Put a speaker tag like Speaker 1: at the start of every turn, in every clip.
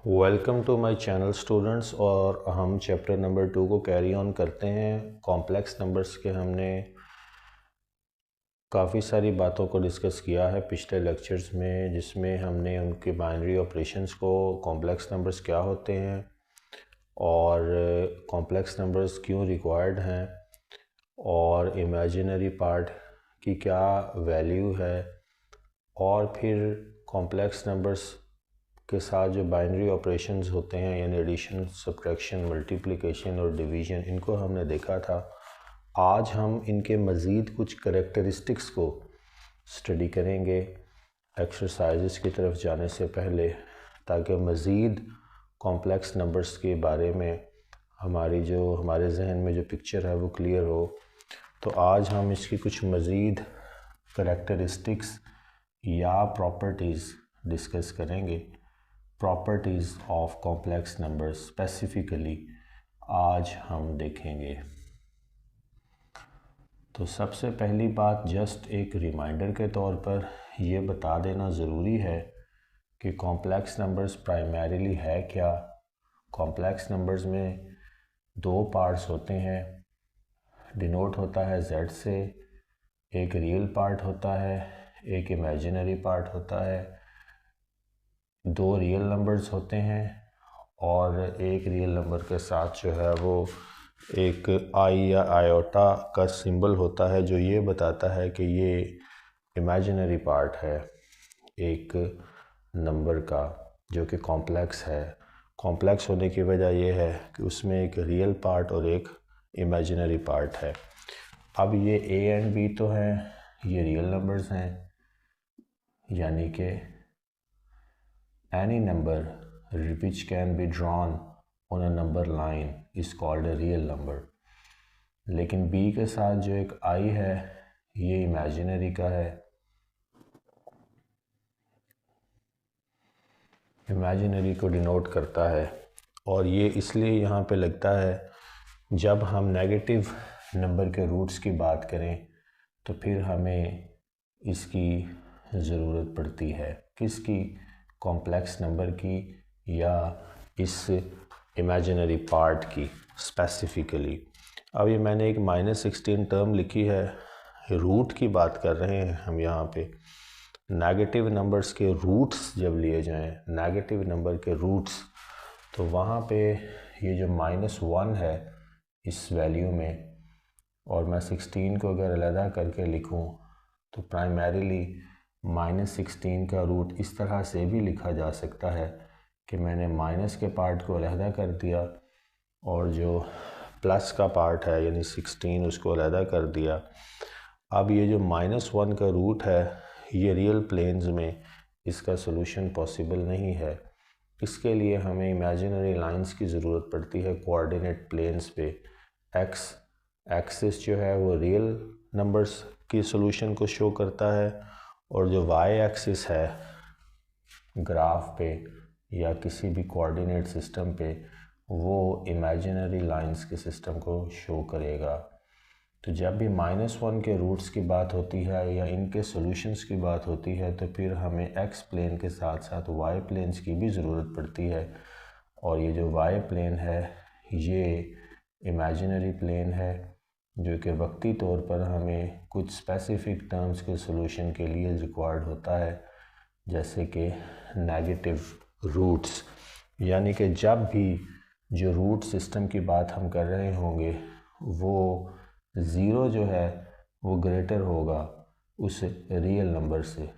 Speaker 1: Welcome to my channel students. और हम chapter number 2 को कैरी ऑन करते हैं। कॉम्प्लेक्स नंबर्स के हमने काफ़ी सारी बातों को डिस्कस किया है पिछले लेक्चर्स में, जिसमें हमने उनके बाइनरी ऑपरेशंस को, कॉम्प्लेक्स नंबर्स क्या होते हैं और कॉम्प्लेक्स नंबर्स क्यों रिक्वायर्ड हैं और इमेजिनरी पार्ट की क्या वैल्यू है, और फिर कॉम्प्लेक्स नंबर्स के साथ जो बाइनरी ऑपरेशंस होते हैं यानी एडिशन, सब्ट्रैक्शन, मल्टीप्लिकेशन और डिवीज़न, इनको हमने देखा था। आज हम इनके मज़ीद कुछ करैक्टरिस्टिक्स को स्टडी करेंगे एक्सरसाइजेस की तरफ जाने से पहले, ताकि मज़ीद कॉम्प्लेक्स नंबर्स के बारे में हमारे जहन में जो पिक्चर है वो क्लियर हो। तो आज हम इसकी कुछ मज़ीद करैक्टरिस्टिक्स या प्रॉपर्टीज़ डिस्कस करेंगे। Properties of complex numbers specifically आज हम देखेंगे। तो सबसे पहली बात, जस्ट एक रिमाइंडर के तौर पर ये बता देना ज़रूरी है कि कॉम्प्लेक्स नंबर्स प्राइमरीली है क्या। कॉम्प्लेक्स नंबर्स में दो पार्ट्स होते हैं, डिनोट होता है Z से। एक रियल पार्ट होता है, एक इमेजिनरी पार्ट होता है। दो रियल नंबर्स होते हैं और एक रियल नंबर के साथ जो है वो एक आई या आयोटा का सिंबल होता है, जो ये बताता है कि ये इमेजिनरी पार्ट है एक नंबर का, जो कि कॉम्प्लेक्स है। कॉम्प्लेक्स होने की वजह यह है कि उसमें एक रियल पार्ट और एक इमेजिनरी पार्ट है। अब ये A एंड B तो हैं, ये रियल नंबर्स हैं, यानी कि any number which can be drawn on a number line is called a real number। लेकिन B के साथ जो एक I है ये इमेजिनरी का है, इमेजिनरी को डिनोट करता है। और ये इसलिए यहाँ पे लगता है जब हम नेगेटिव नंबर के रूट्स की बात करें तो फिर हमें इसकी ज़रूरत पड़ती है। किसकी? कॉम्प्लेक्स नंबर की या इस इमेजिनरी पार्ट की स्पेसिफिकली। अब ये मैंने एक -16 टर्म लिखी है, रूट की बात कर रहे हैं हम यहाँ पे। नेगेटिव नंबर्स के रूट्स जब लिए जाएं, नेगेटिव नंबर के रूट्स, तो वहाँ पे ये जो -1 है इस वैल्यू में, और मैं 16 को अगर अलहदा करके लिखूं तो प्राइमरीली -16 का रूट इस तरह से भी लिखा जा सकता है कि मैंने माइनस के पार्ट को अलहदा कर दिया और जो प्लस का पार्ट है यानी 16 उसको अलहदा कर दिया। अब ये जो -1 का रूट है ये रियल प्लेन्स में इसका सॉल्यूशन पॉसिबल नहीं है। इसके लिए हमें इमेजिनरी लाइंस की ज़रूरत पड़ती है कोऑर्डिनेट प्लेन्स पे। एक्स एक्सिस जो है वो रियल नंबर्स की सॉल्यूशन को शो करता है, और जो वाई एक्सिस है ग्राफ पे या किसी भी कोऑर्डिनेट सिस्टम पे वो इमेजिनरी लाइंस के सिस्टम को शो करेगा। तो जब भी -1 के रूट्स की बात होती है या इनके सॉल्यूशंस की बात होती है तो फिर हमें एक्स प्लेन के साथ साथ वाई प्लेन्स की भी ज़रूरत पड़ती है। और ये जो वाई प्लेन है ये इमेजिनरी प्लेन है, जो कि वक्ती तौर पर हमें कुछ स्पेसिफिक टर्म्स के सॉल्यूशन के लिए रिक्वायर्ड होता है, जैसे कि नेगेटिव रूट्स। यानी कि जब भी जो रूट सिस्टम की बात हम कर रहे होंगे वो ज़ीरो जो है वो ग्रेटर होगा उस रियल नंबर से।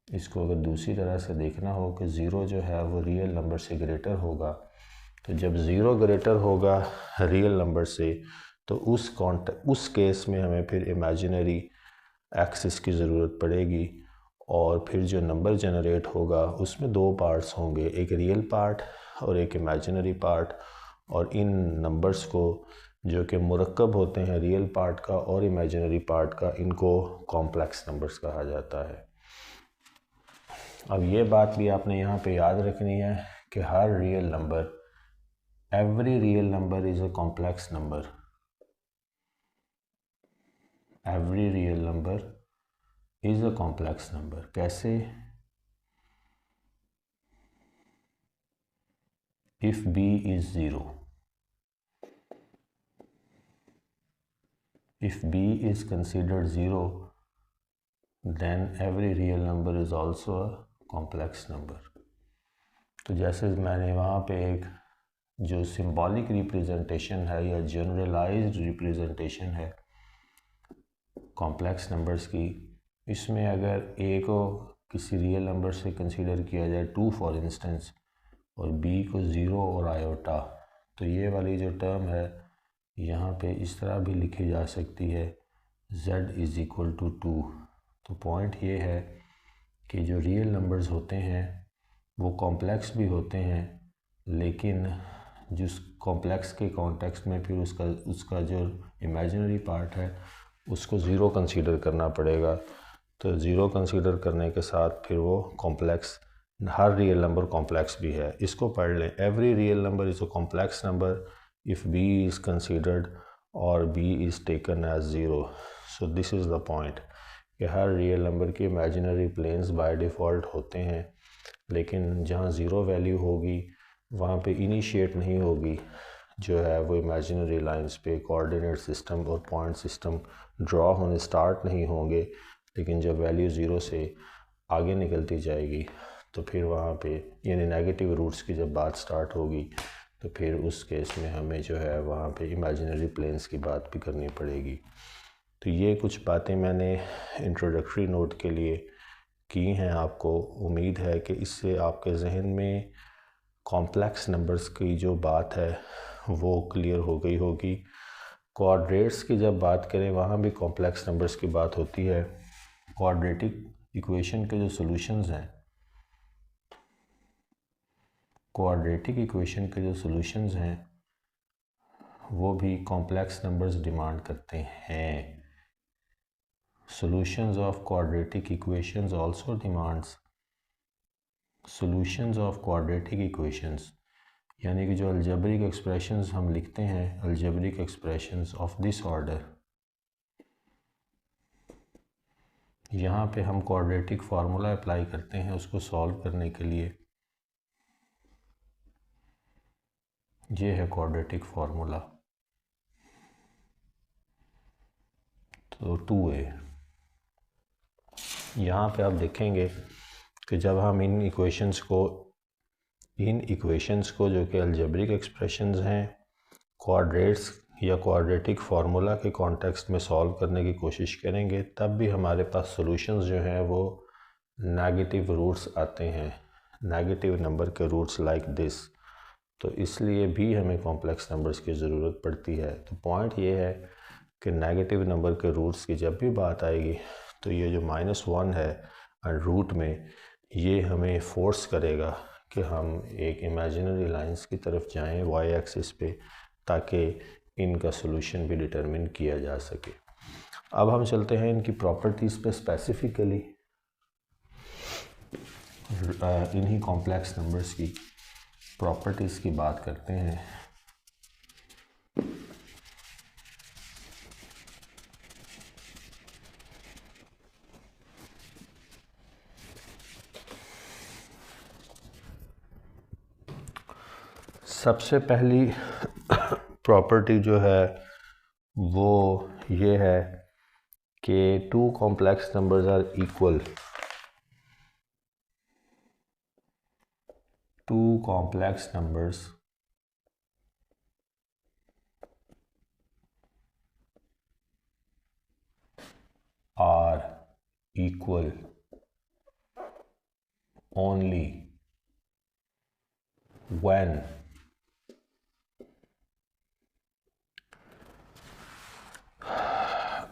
Speaker 1: इसको अगर दूसरी तरह से देखना हो कि ज़ीरो जो है वो रियल नंबर से ग्रेटर होगा, तो जब ज़ीरो ग्रेटर होगा रियल नंबर से तो उस केस में हमें फिर इमेजिनरी एक्सिस की ज़रूरत पड़ेगी। और फिर जो नंबर जनरेट होगा उसमें दो पार्ट्स होंगे, एक रियल पार्ट और एक इमेजिनरी पार्ट। और इन नंबर्स को जो कि मुरक्कब होते हैं रियल पार्ट का और इमेजिनरी पार्ट का, इनको कॉम्प्लेक्स नंबर्स कहा जाता है। अब ये बात भी आपने यहाँ पे याद रखनी है कि हर real number, every real number is a complex number. Every real number is a complex number. कैसे? if b is 0, if b is considered 0, then every real number is also a complex number. तो जैसे मैंने वहाँ पे एक जो symbolic representation है या जनरलाइज्ड रिप्रेजेंटेशन है कॉम्प्लेक्स नंबर्स की, इसमें अगर a को किसी रियल नंबर से कंसीडर किया जाए 2 फॉर इंस्टेंस और b को 0 और आयोटा, तो ये वाली जो टर्म है यहाँ पे इस तरह भी लिखी जा सकती है z इज़ इक्वल टू 2। तो पॉइंट ये है कि जो रियल नंबर्स होते हैं वो कॉम्प्लेक्स भी होते हैं, लेकिन जिस कॉम्प्लेक्स के कॉन्टेक्स्ट में फिर उसका जो इमेजिनरी पार्ट है उसको ज़ीरो कंसीडर करना पड़ेगा। तो ज़ीरो कंसीडर करने के साथ फिर वो कॉम्प्लेक्स, हर रियल नंबर कॉम्प्लेक्स भी है। इसको पढ़ लें, every real number is a complex number if b is considered और b is taken as zero. So this is the point कि हर रियल नंबर के इमेजिनरी प्लेन्स बाय डिफ़ॉल्ट होते हैं, लेकिन जहाँ ज़ीरो वैल्यू होगी वहाँ पे इनिशिएट नहीं होगी जो है वो इमेजिनरी लाइंस पे कोऑर्डिनेट सिस्टम और पॉइंट सिस्टम ड्रॉ होने स्टार्ट नहीं होंगे, लेकिन जब वैल्यू ज़ीरो से आगे निकलती जाएगी तो फिर वहाँ पे यानी नेगेटिव रूट्स की जब बात स्टार्ट होगी तो फिर उस केस में हमें जो है वहाँ पे इमेजिनरी प्लेन्स की बात भी करनी पड़ेगी। तो ये कुछ बातें मैंने इंट्रोडक्टरी नोट के लिए की हैं। आपको उम्मीद है कि इससे आपके जहन में कॉम्प्लेक्स नंबर्स की जो बात है वो क्लियर हो गई होगी। क्वाड्रेट्स की जब बात करें वहाँ भी कॉम्प्लेक्स नंबर्स की बात होती है। क्वाड्रेटिक इक्वेशन के जो सॉल्यूशंस हैं, क्वाड्रेटिक इक्वेशन के जो सॉल्यूशंस हैं वो भी कॉम्प्लेक्स नंबर्स डिमांड करते हैं। Solutions of quadratic equations also demands solutions of quadratic equations, यानी कि जो algebraic expressions हम लिखते हैं, algebraic expressions of this order, यहाँ पे हम quadratic formula अप्लाई करते हैं उसको सॉल्व करने के लिए। ये है quadratic formula। तो 2a, यहाँ पे आप देखेंगे कि जब हम इन इक्वेशंस को जो कि अलजेब्रिक एक्सप्रेशंस हैं क्वाड्रेट्स या क्वाड्रेटिक फार्मूला के कॉन्टेक्स्ट में सॉल्व करने की कोशिश करेंगे, तब भी हमारे पास सॉल्यूशंस जो हैं वो नेगेटिव रूट्स आते हैं, नेगेटिव नंबर के रूट्स लाइक दिस। तो इसलिए भी हमें कॉम्प्लेक्स नंबर्स की ज़रूरत पड़ती है। तो पॉइंट ये है कि नेगेटिव नंबर के रूट्स की जब भी बात आएगी तो ये जो -1 है रूट में, ये हमें फोर्स करेगा कि हम एक इमेजिनरी लाइंस की तरफ जाएं y एक्सिस पे, ताकि इनका सॉल्यूशन भी डिटरमिन किया जा सके। अब हम चलते हैं इनकी प्रॉपर्टीज़ पे, स्पेसिफिकली इन्हीं कॉम्प्लेक्स नंबर्स की प्रॉपर्टीज़ की बात करते हैं। सबसे पहली प्रॉपर्टी जो है वो ये है कि 2 complex numbers are equal, 2 complex numbers are equal only when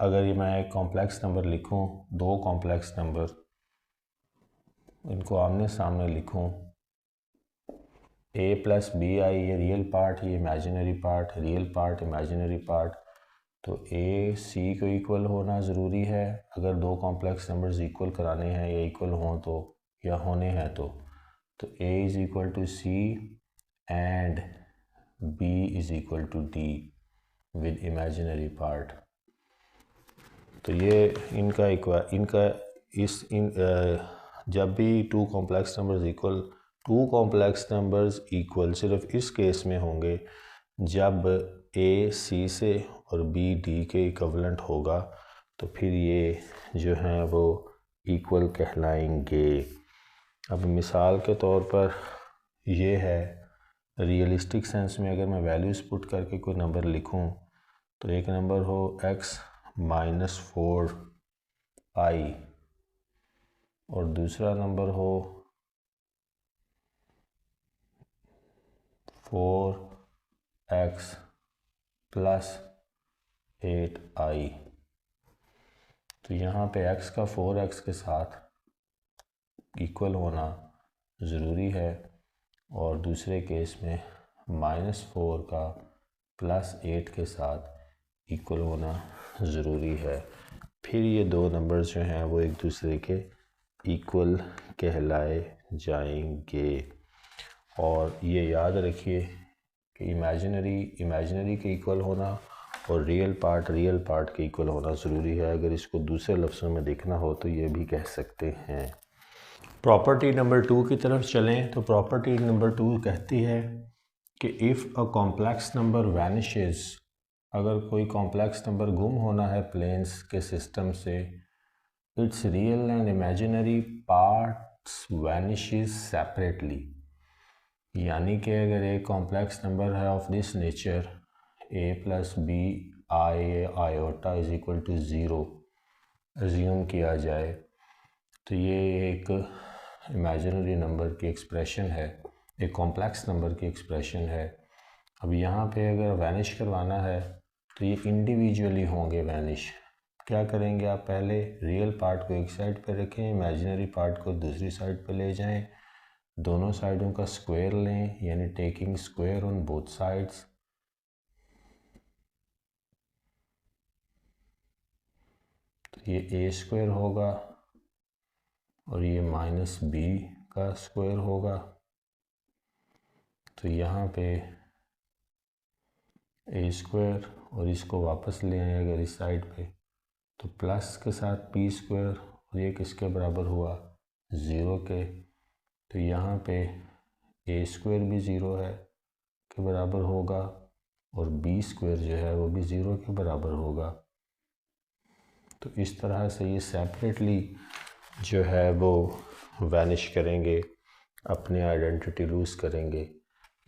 Speaker 1: अगर ये मैं एक कॉम्प्लेक्स नंबर लिखूं, 2 कॉम्प्लेक्स नंबर, इनको आमने सामने लिखूं, a + bi, ये रियल पार्ट, ये imaginary part, real part imaginary part, तो a c को इक्वल होना ज़रूरी है अगर 2 कॉम्प्लेक्स नंबर्स इक्वल कराने हैं या इक्वल हों तो, या होने हैं तो a = c and b = d with imaginary part. तो ये इनका जब भी 2 complex numbers equal to complex numbers equal सिर्फ इस केस में होंगे जब ए सी से और बी डी के इक्विवेलेंट होगा, तो फिर ये जो हैं वो इक्वल कहलाएंगे। अब मिसाल के तौर पर ये है, रियलिस्टिक सेंस में अगर मैं वैल्यूज़ पुट करके कोई नंबर लिखूं तो एक नंबर हो x -4 i और दूसरा नंबर हो 4x + 8i। तो यहाँ पे x का 4x के साथ इक्वल होना ज़रूरी है और दूसरे केस में -4 का +8 के साथ इक्वल होना ज़रूरी है। फिर ये दो नंबर्स जो हैं वो एक दूसरे के इक्वल कहलाए जाएंगे। और ये याद रखिए कि इमेजिनरी के इक्वल होना और रियल पार्ट के इक्वल होना ज़रूरी है। अगर इसको दूसरे लफ्ज़ों में देखना हो तो ये भी कह सकते हैं। प्रॉपर्टी नंबर 2 की तरफ चलें तो प्रॉपर्टी नंबर 2 कहती है कि if a complex number vanishes, अगर कोई कॉम्प्लेक्स नंबर गुम होना है प्लेन्स के सिस्टम से, it's real and imaginary parts vanishes separately. यानी कि अगर एक कॉम्प्लेक्स नंबर है of this nature a + b iota = 0 assume किया जाए, तो ये एक इमेजिनरी नंबर की एक्सप्रेशन है, एक कॉम्प्लेक्स नंबर की एक्सप्रेशन है। अब यहाँ पे अगर वैनिश करवाना है तो ये इंडिविजुअली होंगे वैनिश। क्या करेंगे आप, पहले रियल पार्ट को एक साइड पे रखें, इमेजिनरी पार्ट को दूसरी साइड पे ले जाएं, दोनों साइडों का स्क्वायर लें, यानी taking square on both sides. तो ये a² होगा और ये -b का स्क्वायर होगा। तो यहाँ पे a² और इसको वापस ले आए अगर इस साइड पे, तो प्लस के साथ p² और ये किसके बराबर हुआ, 0 के। तो यहाँ पे a² भी 0 है के बराबर होगा और b² जो है वो भी 0 के बराबर होगा। तो इस तरह से ये सेपरेटली जो है वो वैनिश करेंगे, अपने आइडेंटिटी लूज़ करेंगे,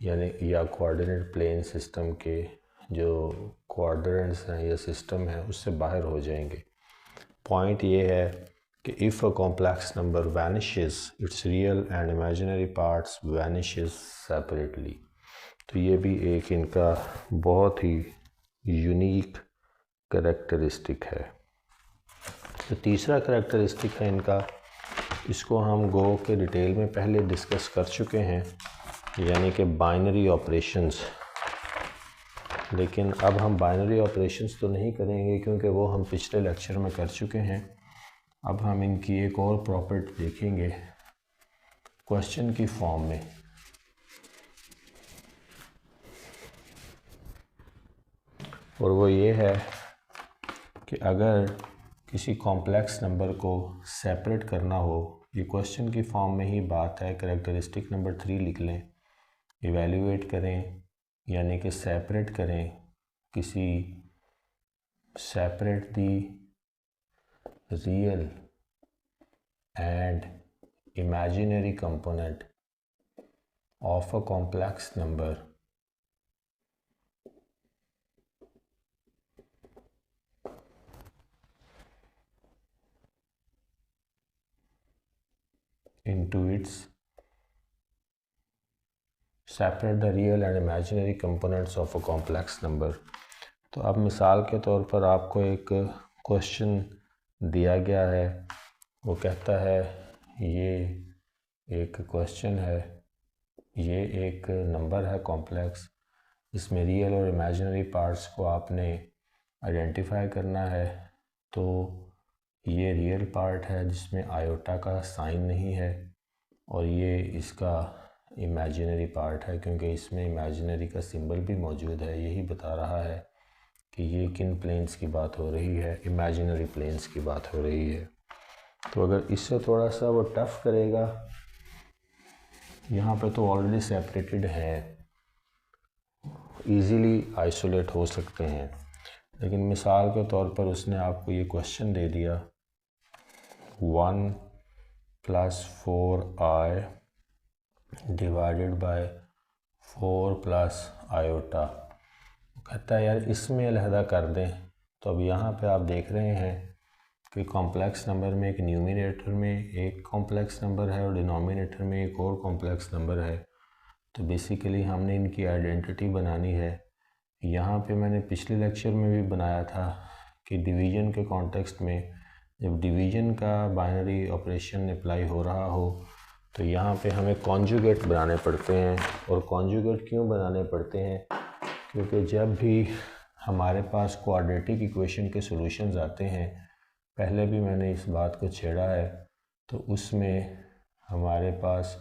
Speaker 1: यानी या कोऑर्डिनेट प्लेन सिस्टम के जो कोऑर्डिनेट्स हैं या सिस्टम है उससे बाहर हो जाएंगे। पॉइंट ये है कि if a complex number vanishes it's real and imaginary parts vanishes separately. तो ये भी एक इनका बहुत ही यूनिक करैक्टरिस्टिक है। तो तीसरा करैक्टरिस्टिक है इनका, इसको हम गो के डिटेल में पहले डिस्कस कर चुके हैं, यानी कि बाइनरी ऑपरेशंस। लेकिन अब हम बाइनरी ऑपरेशंस तो नहीं करेंगे क्योंकि वो हम पिछले लेक्चर में कर चुके हैं। अब हम इनकी एक और प्रॉपर्टी देखेंगे क्वेश्चन की फॉर्म में। और वो ये है कि अगर किसी कॉम्प्लेक्स नंबर को सेपरेट करना हो, ये क्वेश्चन की फॉर्म में ही बात है, करैक्टरिस्टिक नंबर 3 लिख लें, इवैल्यूएट करें यानी कि सेपरेट करें किसी separate the real and imaginary component of a complex number into its separate the real and imaginary components of a complex number। तो अब मिसाल के तौर पर आपको एक क्वेश्चन दिया गया है, वो कहता है ये एक क्वेश्चन है, ये एक नंबर है कॉम्प्लेक्स, इसमें रियल और इमेजिनरी पार्ट्स को आपने आइडेंटिफाई करना है। तो ये रियल पार्ट है जिसमें आयोटा का साइन नहीं है और ये इसका इमेजिनरी पार्ट है क्योंकि इसमें इमेजिनरी का सिंबल भी मौजूद है। यही बता रहा है कि ये किन प्लेन्स की बात हो रही है, इमेजिनरी प्लेन्स की बात हो रही है। तो अगर इससे थोड़ा सा वो टफ करेगा यहाँ पे तो ऑलरेडी सेपरेटेड है, इजीली आइसोलेट हो सकते हैं, लेकिन मिसाल के तौर पर उसने आपको ये क्वेश्चन दे दिया 1 + 4i डिवाइडेड बाय 4 + आयोटा। कहता है यार इसमें अलहदा कर दें। तो अब यहाँ पे आप देख रहे हैं कि कॉम्प्लेक्स नंबर में एक न्यूमरेटर में एक कॉम्प्लेक्स नंबर है और डिनोमिनेटर में एक और कॉम्प्लेक्स नंबर है। तो बेसिकली हमने इनकी आइडेंटिटी बनानी है। यहाँ पे मैंने पिछले लेक्चर में भी बनाया था कि डिवीज़न के कॉन्टेक्स्ट में जब डिवीज़न का बाइनरी ऑपरेशन अप्लाई हो रहा हो तो यहाँ पे हमें कॉन्जुगेट बनाने पड़ते हैं। और कॉन्जुगेट क्यों बनाने पड़ते हैं? क्योंकि जब भी हमारे पास क्वाड्रेटिक इक्वेशन के सॉल्यूशंस आते हैं, पहले भी मैंने इस बात को छेड़ा है, तो उसमें हमारे पास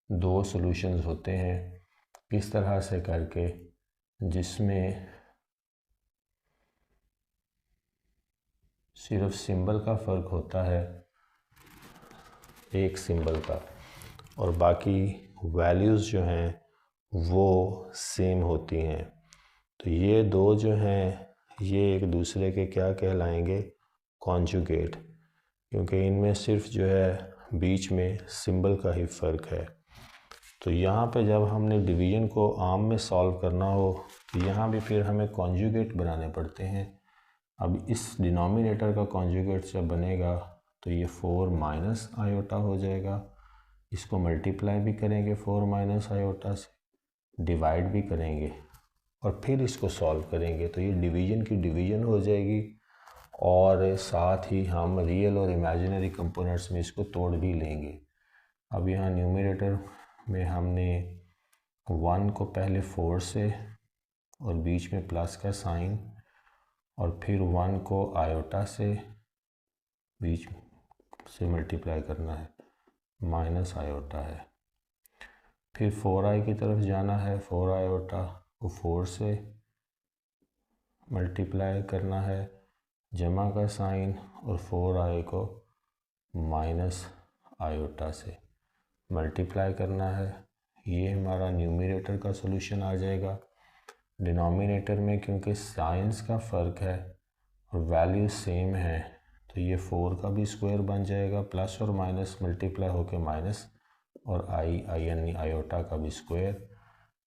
Speaker 1: 2 सॉल्यूशंस होते हैं इस तरह से करके, जिसमें सिर्फ सिंबल का फ़र्क होता है, एक सिंबल का, और बाकी वैल्यूज़ जो हैं वो सेम होती हैं। तो ये 2 जो हैं ये एक दूसरे के क्या कहलाएंगे? कॉन्जुगेट, क्योंकि इनमें सिर्फ जो है बीच में सिंबल का ही फ़र्क है। तो यहाँ पे जब हमने डिवीज़न को आम में सॉल्व करना हो तो यहाँ भी फिर हमें कॉन्जुगेट बनाने पड़ते हैं। अब इस डिनोमिनेटर का कॉन्जुगेट जब बनेगा तो ये 4 - आयोटा हो जाएगा। इसको मल्टीप्लाई भी करेंगे 4 - आयोटा से, डिवाइड भी करेंगे और फिर इसको सॉल्व करेंगे तो ये डिवीज़न की डिवीज़न हो जाएगी। और साथ ही हम रियल और इमेजिनरी कंपोनेंट्स में इसको तोड़ भी लेंगे। अब यहाँ न्यूमरेटर में हमने 1 को पहले 4 से और बीच में प्लस का साइन, और फिर 1 को आयोटा से बीच से मल्टीप्लाई करना है, माइनस आयोटा है। फिर 4i की तरफ जाना है, 4 आयोटा को 4 से मल्टीप्लाई करना है, जमा का साइन, और 4i को माइनस आयोटा से मल्टीप्लाई करना है। ये हमारा न्यूमरेटर का सॉल्यूशन आ जाएगा। डिनोमिनेटर में क्योंकि साइंस का फ़र्क है और वैल्यू सेम है तो ये 4 का भी स्क्वायर बन जाएगा, प्लस और माइनस मल्टीप्लाई होकर माइनस, और यानी आयोटा का भी स्क्वायर।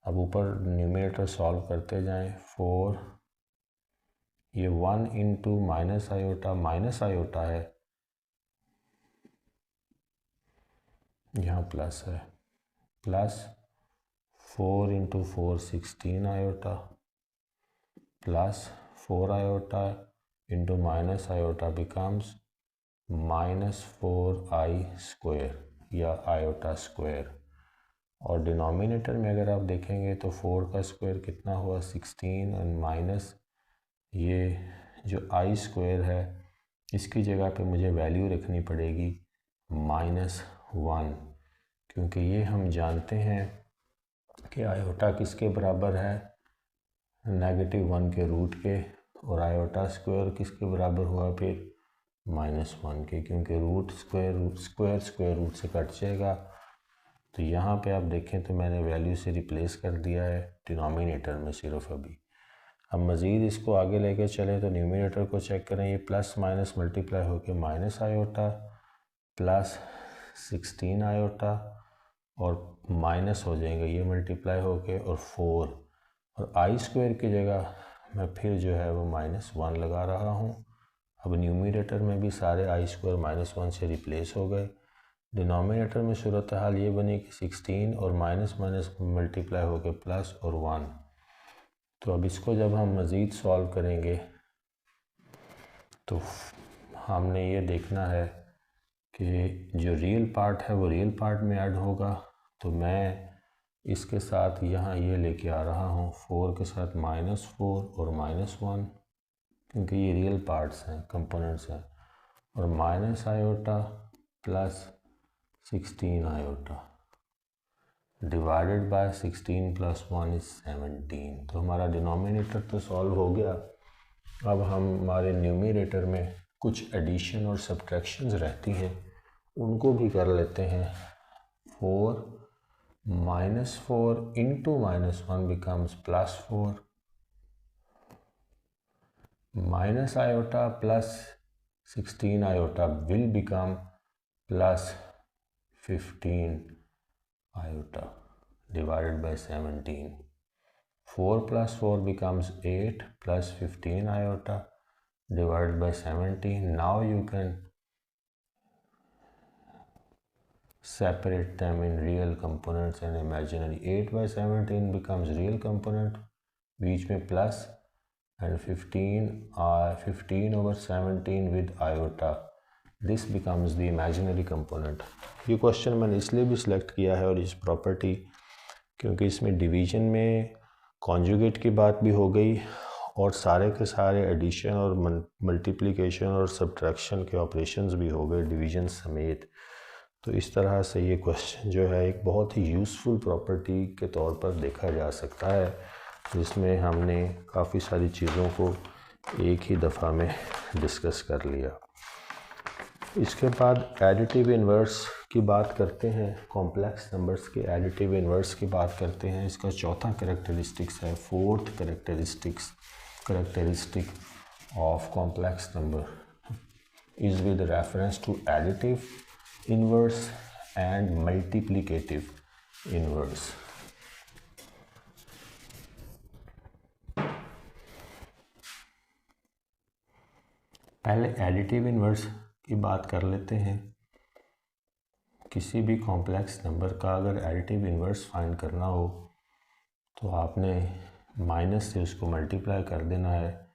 Speaker 1: अब ऊपर न्यूमरेटर सॉल्व करते जाएं, 4, ये 1 इंटू माइनस आयोटा है, यहाँ प्लस है, plus 4 into 4 16 iota, plus 4 iota into minus iota becomes -4i square या आयोटा स्क्वायर। और डिनोमिनेटर में अगर आप देखेंगे तो 4 का स्क्वायर कितना हुआ 16, और माइनस ये जो i स्क्वायर है इसकी जगह पे मुझे वैल्यू रखनी पड़ेगी -1, क्योंकि ये हम जानते हैं कि आयोटा किसके बराबर है? -1 के रूट के, और आयोटा स्क्वायर किसके बराबर हुआ फिर? -1 के, क्योंकि रूट स्क्वायर रूट से कट जाएगा। तो यहाँ पे आप देखें तो मैंने वैल्यू से रिप्लेस कर दिया है डिनोमिनेटर में सिर्फ अभी। अब मज़ीद इसको आगे लेके चलें तो न्यूमरेटर को चेक करें, ये प्लस माइनस मल्टीप्लाई होकर माइनस आयोटा, प्लस 16 आयोटा, और माइनस हो जाएंगे ये मल्टीप्लाई होके, और 4, और i स्क्वायर की जगह मैं फिर जो है वो -1 लगा रहा हूँ। अब न्यूमरेटर में भी सारे i स्क्वायर -1 से रिप्लेस हो गए। डिनोमिनेटर में सूरत हाल ये बनी कि 16 और माइनस मल्टीप्लाई होके प्लस और 1। तो अब इसको जब हम मज़ीद सॉल्व करेंगे तो हमने ये देखना है कि जो रियल पार्ट है वो रियल पार्ट में ऐड होगा। तो मैं इसके साथ यहाँ ये लेके आ रहा हूँ 4 के साथ -4 और -1, क्योंकि ये रियल पार्ट्स हैं, कंपोनेंट्स हैं, और minus iota plus 16 iota divided by 16 + 1 = 17। तो हमारा डिनोमिनेटर तो सॉल्व हो गया। अब हम हमारे न्यूमरेटर में कुछ एडिशन और सब्ट्रैक्शंस रहती हैं, उनको भी कर लेते हैं। 4 -4 into -1 becomes +4, minus iota plus 16 iota will become plus 15 iota divided by 17. 4 plus 4 becomes 8 plus 15 iota divided by 17. Now you can separate them in real components and imaginary. 8 by 17 becomes real component, बीच में plus, and 15 over 17 with iota, this becomes the imaginary component. ये question मैंने इसलिए भी select किया है और इस property क्योंकि इसमें डिवीजन में कॉन्जुगेट की बात भी हो गई और सारे के सारे एडिशन और मल्टीप्लिकेशन और सब्ट्रैक्शन के ऑपरेशंस भी हो गए डिवीजन समेत। तो इस तरह से ये क्वेश्चन जो है एक बहुत ही यूज़फुल प्रॉपर्टी के तौर पर देखा जा सकता है, जिसमें हमने काफ़ी सारी चीज़ों को एक ही दफ़ा में डिस्कस कर लिया। इसके बाद एडिटिव इन्वर्स की बात करते हैं, कॉम्प्लेक्स नंबर्स के एडिटिव इन्वर्स की बात करते हैं। इसका चौथा कैरेक्टरिस्टिक्स है, fourth characteristic of complex number is with reference to additive inverse and multiplicative inverse. पहले एडिटिव इन्वर्स की बात कर लेते हैं। किसी भी कॉम्प्लेक्स नंबर का अगर एडिटिव इन्वर्स फाइंड करना हो तो आपने माइनस से उसको मल्टीप्लाई कर देना है।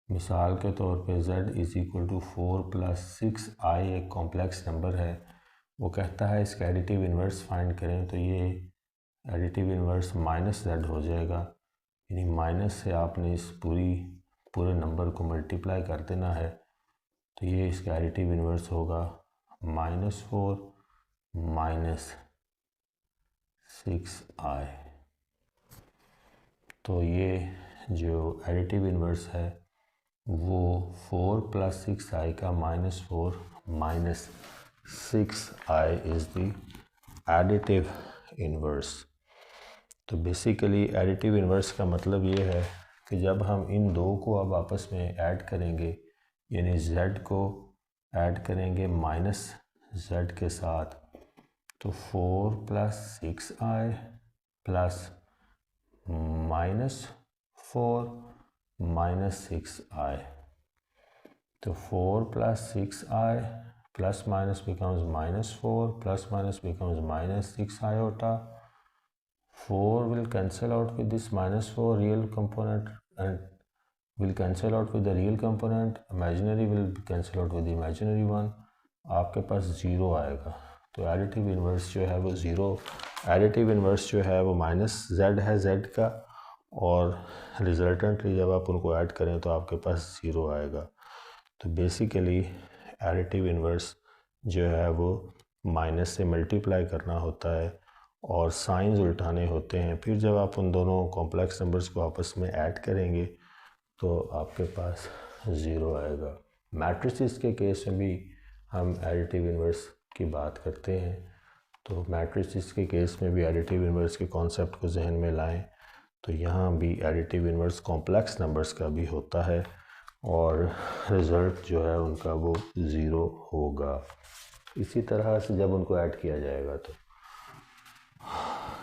Speaker 1: मिसाल के तौर पे z is equal to 4 + 6i एक कॉम्प्लेक्स नंबर है, वो कहता है इसका एडिटिव इन्वर्स फाइंड करें, तो ये एडिटिव इन्वर्स -z हो जाएगा, यानी माइनस से आपने इस पूरे नंबर को मल्टीप्लाई कर देना है, तो ये इसका एडिटिव इन्वर्स होगा -4 - 6i। तो ये जो एडिटिव इन्वर्स है वो 4 + 6i का -4 - 6i is the additive inverse. तो बेसिकली एडिटिव इन्वर्स का मतलब ये है कि जब हम इन दो को अब आपस में ऐड करेंगे, यानी z को ऐड करेंगे -z के साथ, तो 4 + 6i प्लस -4 - 6i, तो 4 + 6i plus minus becomes -4 plus minus becomes -6 iota. 4 will cancel out with this -4 real component and will cancel out with the real component, imaginary will cancel out with the imaginary one, आपके पास 0 आएगा। तो additive inverse जो है वो 0, additive inverse जो है वो -z है z का, और रिजल्टेंटली जब आप उनको ऐड करें तो आपके पास 0 आएगा। तो बेसिकली एडिटिव इन्वर्स जो है वो माइनस से मल्टीप्लाई करना होता है और साइंस उल्टाने होते हैं। फिर जब आप उन दोनों कॉम्प्लेक्स नंबर्स को आपस में ऐड करेंगे तो आपके पास 0 आएगा। मैट्रिसेस के केस में भी हम एडिटिव इन्वर्स की बात करते हैं, तो मैट्रिसेस के केस में भी एडिटिव इन्वर्स के कॉन्सेप्ट को जहन में लाएं, तो यहाँ भी एडिटिव इन्वर्स कॉम्प्लेक्स नंबर्स का भी होता है और रिज़ल्ट जो है उनका वो 0 होगा। इसी तरह से जब उनको ऐड किया जाएगा तो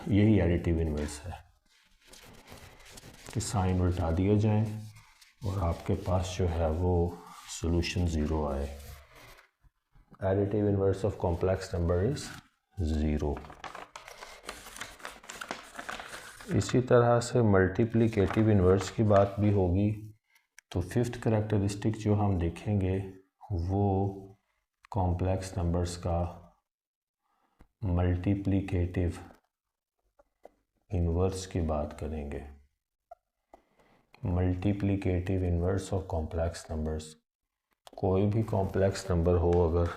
Speaker 1: यही एडिटिव इन्वर्स है कि साइन उल्टा दिए जाएं और आपके पास जो है वो सॉल्यूशन 0 आए। Additive inverse of complex number is 0। इसी तरह से मल्टीप्लिकेटिव इन्वर्स की बात भी होगी। तो फिफ्थ कैरेक्टरिस्टिक जो हम देखेंगे वो कॉम्प्लेक्स नंबर्स का मल्टीप्लिकेटिव इन्वर्स की बात करेंगे। Multiplicative inverse of complex numbers, कोई भी कॉम्प्लेक्स नंबर हो, अगर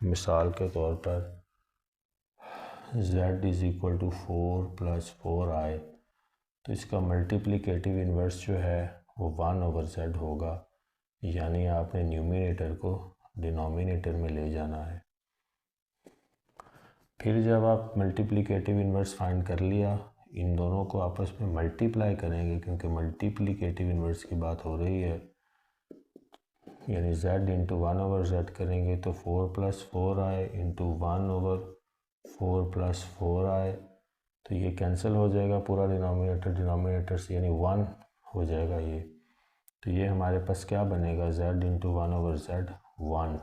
Speaker 1: मिसाल के तौर पर z is equal to 4 + 4i, तो इसका मल्टीप्लिकेटिव इन्वर्स जो है वो 1/z होगा, यानी आपने न्यूमिनेटर को डिनोमिनेटर में ले जाना है। फिर जब आप मल्टीप्लिकेटिव इन्वर्स फाइंड कर लिया, इन दोनों को आपस में मल्टीप्लाई करेंगे क्योंकि मल्टीप्लिकेटिव इन्वर्स की बात हो रही है, यानी z इंटू 1/z करेंगे तो 4 + 4i इंटू 1/4 + 4i, तो ये कैंसिल हो जाएगा पूरा डिनोमिनेटर से, यानी 1 हो जाएगा ये। तो ये हमारे पास क्या बनेगा, z इंटू 1/z 1।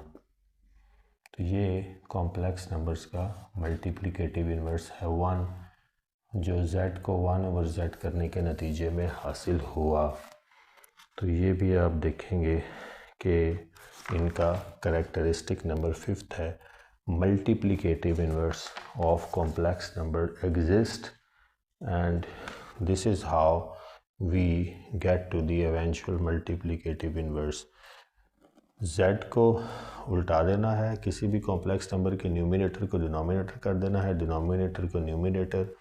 Speaker 1: तो ये कॉम्प्लेक्स नंबर्स का मल्टीप्लिकेटिव इन्वर्स है 1, जो z को 1/z करने के नतीजे में हासिल हुआ। तो ये भी आप देखेंगे कि इनका करेक्टरिस्टिक नंबर 5th है, multiplicative inverse of complex number exist and this is how we get to the eventual multiplicative inverse. z को उल्टा देना है, किसी भी कॉम्प्लेक्स नंबर के न्यूमिनेटर को डिनोमिनेटर कर देना है, डिनोमिनेटर को न्यूमिनेटर,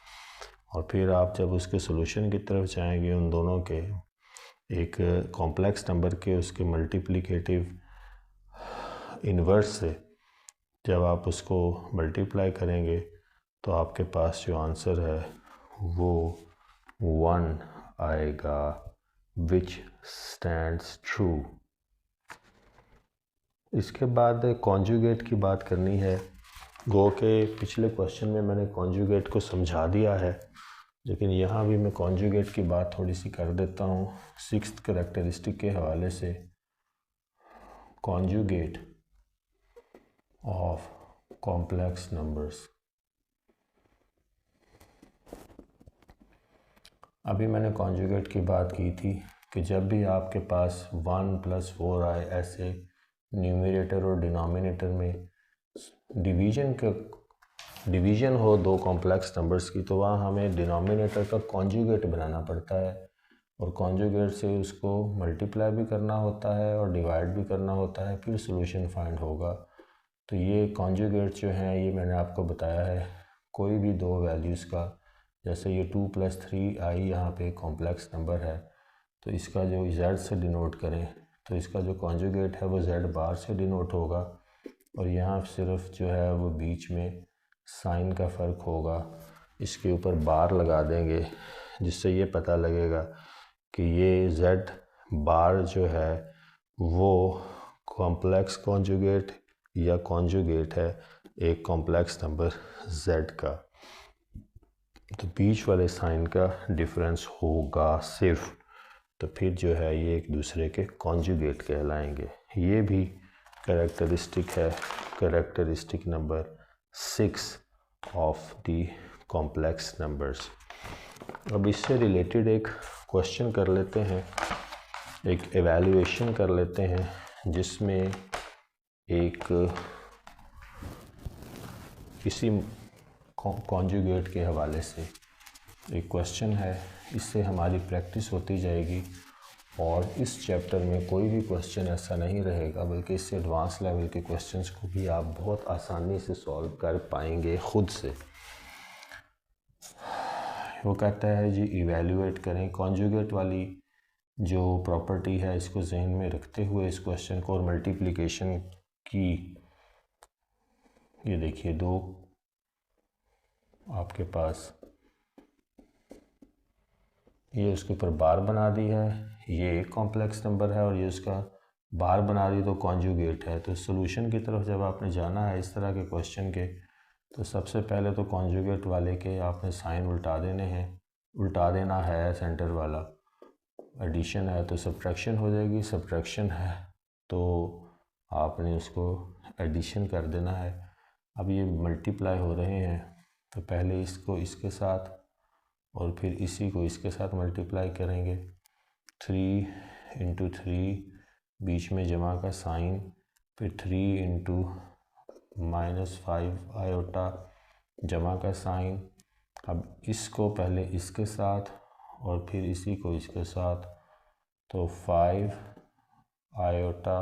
Speaker 1: और फिर आप जब उसके सॉल्यूशन की तरफ जाएंगे उन दोनों के एक कॉम्प्लेक्स नंबर के उसके मल्टीप्लिकेटिव इन्वर्स से जब आप उसको मल्टीप्लाई करेंगे तो आपके पास जो आंसर है वो 1 आएगा, विच स्टैंड्स ट्रू। इसके बाद कॉन्जुगेट की बात करनी है। गो के पिछले क्वेश्चन में मैंने कॉन्जुगेट को समझा दिया है, लेकिन यहाँ भी मैं कॉन्जुगेट की बात थोड़ी सी कर देता हूँ 6th करेक्टरिस्टिक के हवाले से। कॉन्जुगेट ऑफ कॉम्प्लेक्स नंबर्स, अभी मैंने कॉन्जुगेट की बात की थी कि जब भी आपके पास 1 + 4i ऐसे न्यूमरेटर और डिनोमिनेटर में डिवीज़न हो दो कॉम्प्लेक्स नंबर्स की, तो वहाँ हमें डिनोमिनेटर का कॉन्जुगेट बनाना पड़ता है और कॉन्जुगेट से उसको मल्टीप्लाई भी करना होता है और डिवाइड भी करना होता है, फिर सॉल्यूशन फाइंड होगा। तो ये कॉन्जुगेट जो है ये मैंने आपको बताया है, कोई भी दो वैल्यूज़ का, जैसे ये 2 + 3i यहाँ पे कॉम्प्लेक्स नंबर है, तो इसका जो z से डिनोट करें तो इसका जो कॉन्जुगेट है वो z बार से डिनोट होगा, और यहाँ सिर्फ जो है वो बीच में साइन का फ़र्क होगा, इसके ऊपर बार लगा देंगे जिससे ये पता लगेगा कि ये z बार जो है वो कॉम्प्लेक्स कॉन्जुगेट या कॉन्जुगेट है एक कॉम्प्लेक्स नंबर z का। तो बीच वाले साइन का डिफरेंस होगा सिर्फ, तो फिर जो है ये एक दूसरे के कॉन्जुगेट कहलाएंगे। ये भी करेक्टरिस्टिक है, characteristic number 6 of the complex numbers. अब इससे रिलेटेड एक क्वेश्चन कर लेते हैं, एक एवेल्युएशन कर लेते हैं, जिसमें एक किसी कॉन्जुगेट के हवाले से एक क्वेश्चन है, इससे हमारी प्रैक्टिस होती जाएगी और इस चैप्टर में कोई भी क्वेश्चन ऐसा नहीं रहेगा, बल्कि इससे एडवांस लेवल के क्वेश्चंस को भी आप बहुत आसानी से सॉल्व कर पाएंगे खुद से। वो कहता है जी इवैल्यूएट करें कॉन्जुगेट वाली जो प्रॉपर्टी है, इसको जहन में रखते हुए इस क्वेश्चन को, और मल्टीप्लिकेशन की ये देखिए दो आपके पास ये उसके ऊपर बार बना दी है, ये एक कॉम्प्लेक्स नंबर है और ये उसका बार बना दी तो कॉन्जुगेट है। तो सॉल्यूशन की तरफ जब आपने जाना है इस तरह के क्वेश्चन के, तो सबसे पहले तो कॉन्जुगेट वाले के आपने साइन उल्टा देने हैं, उल्टा देना है सेंटर वाला। एडिशन है तो सब्ट्रैक्शन हो जाएगी, सब्ट्रैक्शन है तो आपने उसको एडिशन कर देना है। अब ये मल्टीप्लाई हो रहे हैं तो पहले इसको इसके साथ और फिर इसी को इसके साथ मल्टीप्लाई करेंगे। 3 × 3 बीच में जमा का साइन, फिर 3 × -5 आयोटा जमा का साइन। अब इसको पहले इसके साथ और फिर इसी को इसके साथ, तो 5 आयोटा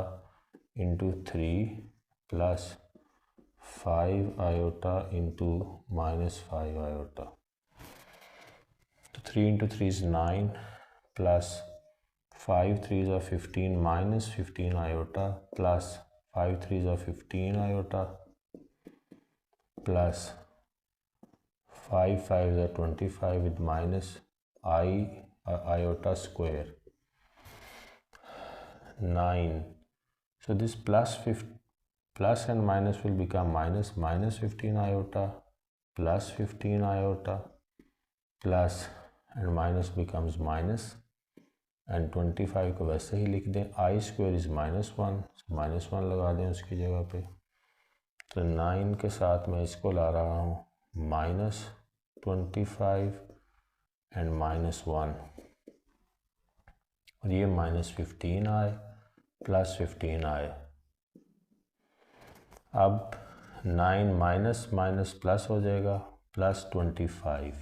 Speaker 1: × 3 + 5 आयोटा × -5 आयोटा। तो 3 × 3 = 9 + 5 3s are 15 - 15 iota + 5 3s are 15 iota + 5 5 are 25 with minus iota square 9. So this plus and minus will become minus 15 iota plus 15 iota plus and minus becomes minus and 25 को वैसे ही लिख दें. आई square is -1, -1 लगा दें उसकी जगह पे. तो 9 के साथ मैं इसको ला रहा हूँ -25 एंड -1 और ये -15 आए प्लस 15 आए. अब 9 माइनस माइनस प्लस हो जाएगा +25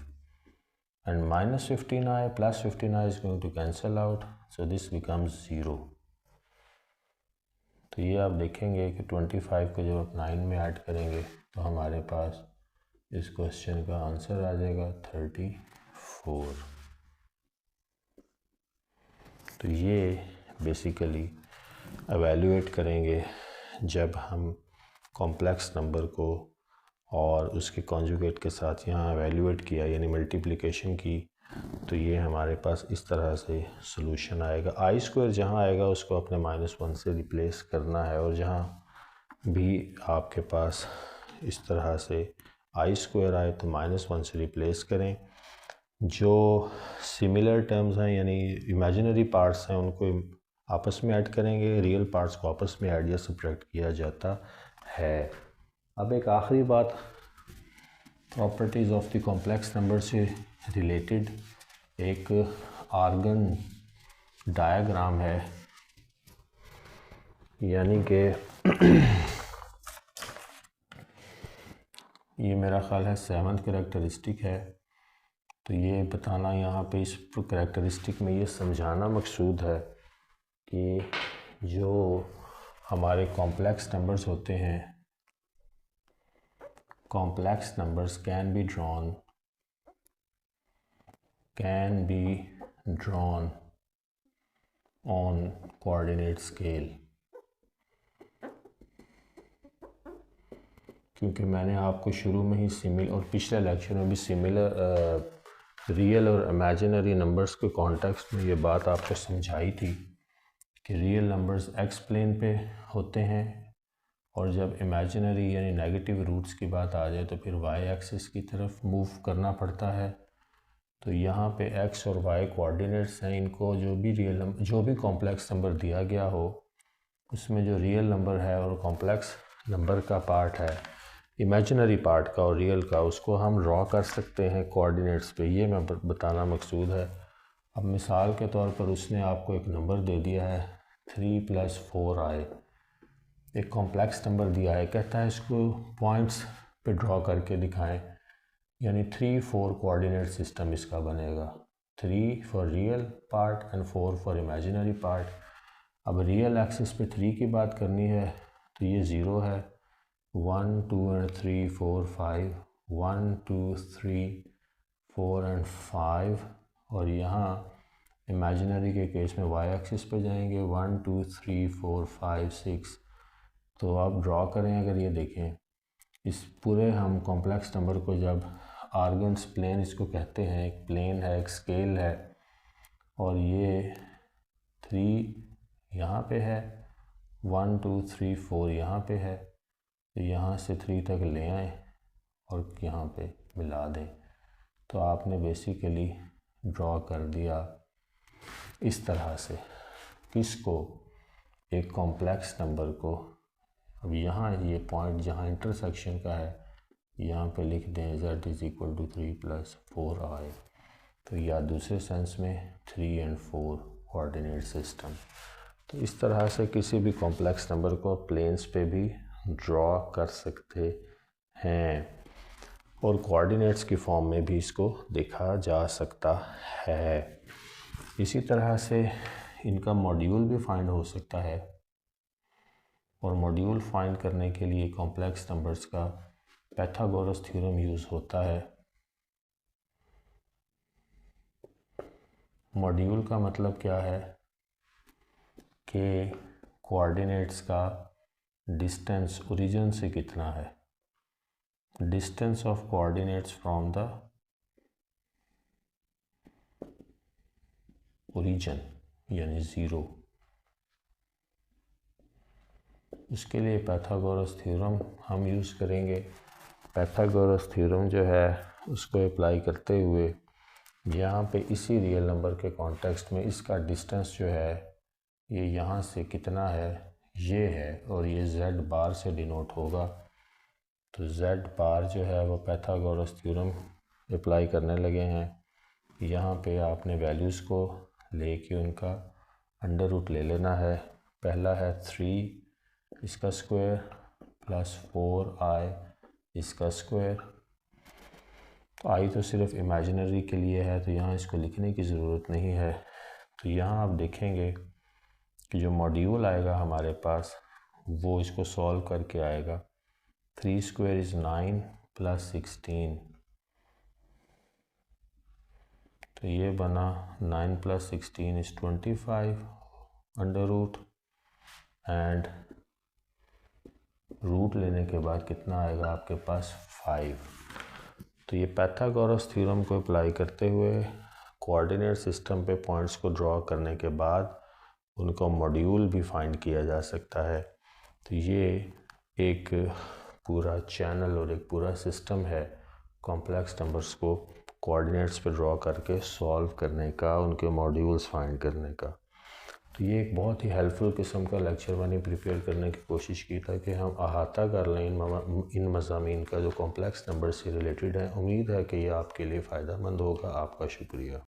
Speaker 1: and -15 I plus 15 I is going to cancel out, so this becomes 0. तो ये आप देखेंगे कि 25 को जब आप 9 में ऐड करेंगे तो हमारे पास इस क्वेश्चन का आंसर आ जाएगा 34. तो ये बेसिकली एवेल्यूएट करेंगे जब हम कॉम्प्लेक्स नंबर को और उसके कॉन्जुगेट के साथ यहाँ एवेल्यूएट किया यानी मल्टीप्लिकेशन की, तो ये हमारे पास इस तरह से सॉल्यूशन आएगा. आई स्क्वायर जहाँ आएगा उसको अपने -1 से रिप्लेस करना है और जहाँ भी आपके पास इस तरह से आई स्क्वायर आए तो -1 से रिप्लेस करें. जो सिमिलर टर्म्स हैं यानी इमेजिनरी पार्ट्स हैं उनको आपस में ऐड करेंगे, रियल पार्ट्स को आपस में ऐड या सब्ट्रैक्ट किया जाता है. अब एक आखिरी बात properties of the complex number से रिलेटेड एक आर्गन डायग्राम है, यानी कि ये मेरा ख्याल है 7th कैरेक्टरिस्टिक है. तो ये बताना यहाँ पे इस कैरेक्टरिस्टिक में ये समझाना मकसूद है कि जो हमारे कॉम्प्लेक्स नंबर्स होते हैं, complex numbers can be drawn on coordinate scale. क्योंकि मैंने आपको शुरू में ही सिमिलर और पिछले लेक्चर में भी सिमिलर रियल और इमेजिनरी नंबर्स के कॉन्टेक्स्ट में ये बात आपको समझाई थी कि रियल नंबर्स एक्स प्लेन पे होते हैं और जब इमेजिनरी यानी नेगेटिव रूट्स की बात आ जाए तो फिर वाई एक्सिस की तरफ मूव करना पड़ता है. तो यहाँ पे एक्स और वाई कोऑर्डिनेट्स हैं, इनको जो भी कॉम्प्लेक्स नंबर दिया गया हो उसमें जो रियल नंबर है और कॉम्प्लेक्स नंबर का पार्ट है, इमेजिनरी पार्ट का और रियल का, उसको हम ड्रॉ कर सकते हैं कोऑर्डिनेट्स पे. ये मैं बताना मकसूद है. अब मिसाल के तौर पर उसने आपको एक नंबर दे दिया है 3 + 4 आए, एक कॉम्प्लेक्स नंबर दिया है, कहता है इसको पॉइंट्स पे ड्रॉ करके दिखाएं, यानी 3 4 कोऑर्डिनेट सिस्टम इसका बनेगा. 3 for real part and 4 for imaginary part. अब रियल एक्सिस पे 3 की बात करनी है तो ये 0 है, 1 2 एंड 3 4 5, 1 2 3 4 एंड 5. और यहाँ इमेजिनरी के केस में वाई एक्सिस पे जाएंगे 1 2 3 4 5 6. तो आप ड्रॉ करें, अगर ये देखें इस पूरे हम कॉम्प्लेक्स नंबर को जब आर्गन्स प्लेन इसको कहते हैं, एक प्लेन है, एक स्केल है, और ये 3 यहाँ पे है, 1 2 3 4 यहाँ पे है, तो यहाँ से 3 तक ले आएँ और यहाँ पे मिला दें. तो आपने बेसिकली ड्रॉ कर दिया इस तरह से किसको, एक कॉम्प्लेक्स नंबर को. अब यहाँ ये पॉइंट जहाँ इंटरसेक्शन का है यहाँ पे लिख दें z = 3 + 4 आए, तो या दूसरे सेंस में 3 और 4 कोऑर्डिनेट सिस्टम. तो इस तरह से किसी भी कॉम्प्लेक्स नंबर को प्लेन्स पे भी ड्रॉ कर सकते हैं और कोऑर्डिनेट्स की फॉर्म में भी इसको देखा जा सकता है. इसी तरह से इनका मॉड्यूल भी फाइंड हो सकता है और मॉड्यूल फाइंड करने के लिए कॉम्प्लेक्स नंबर्स का पाइथागोरस थ्योरम यूज़ होता है. मॉड्यूल का मतलब क्या है कि कोऑर्डिनेट्स का डिस्टेंस ओरिजिन से कितना है. distance of coordinates from the origin यानी 0। उसके लिए पाइथागोरस थ्योरम हम यूज़ करेंगे। पाइथागोरस थ्योरम जो है उसको अप्लाई करते हुए यहाँ पे इसी रियल नंबर के कॉन्टेक्स्ट में इसका डिस्टेंस जो है ये यहाँ से कितना है, ये है, और ये z बार से डिनोट होगा। तो z बार जो है वो पाइथागोरस थ्योरम अप्लाई करने लगे हैं। यहाँ पे आपने वैल्यूज़ को लेके उनका अंडर रूट ले लेना है। पहला है 3 इसका स्क्वायर प्लस 4i इसका स्क्वायर। तो आई तो सिर्फ इमेजिनरी के लिए है, तो यहाँ इसको लिखने की ज़रूरत नहीं है। तो यहाँ आप देखेंगे कि जो मॉड्यूल आएगा हमारे पास वो इसको सॉल्व करके आएगा। 3 स्क्वायर इज़ 9 प्लस 16, तो ये बना 9 plus 16 is 25 under root, and root लेने के बाद कितना आएगा आपके पास 5। तो ये पाइथागोरस थ्योरम को अप्लाई करते हुए कोऑर्डिनेट सिस्टम पे पॉइंट्स को ड्रॉ करने के बाद उनका मॉड्यूल भी फाइंड किया जा सकता है। तो ये एक पूरा चैनल और एक पूरा सिस्टम है कॉम्प्लेक्स नंबर्स को कोऑर्डिनेट्स पे ड्रॉ करके सॉल्व करने का, उनके मॉड्यूल्स फाइंड करने का। तो ये एक बहुत ही हेल्पफुल किस्म का लेक्चर मैंने प्रिपेयर करने की कोशिश की ताकि हम अहाता कर लें इन मज़ामीन का जो कॉम्प्लेक्स नंबर से रिलेटेड है। उम्मीद है कि ये आपके लिए फ़ायदेमंद होगा। आपका शुक्रिया।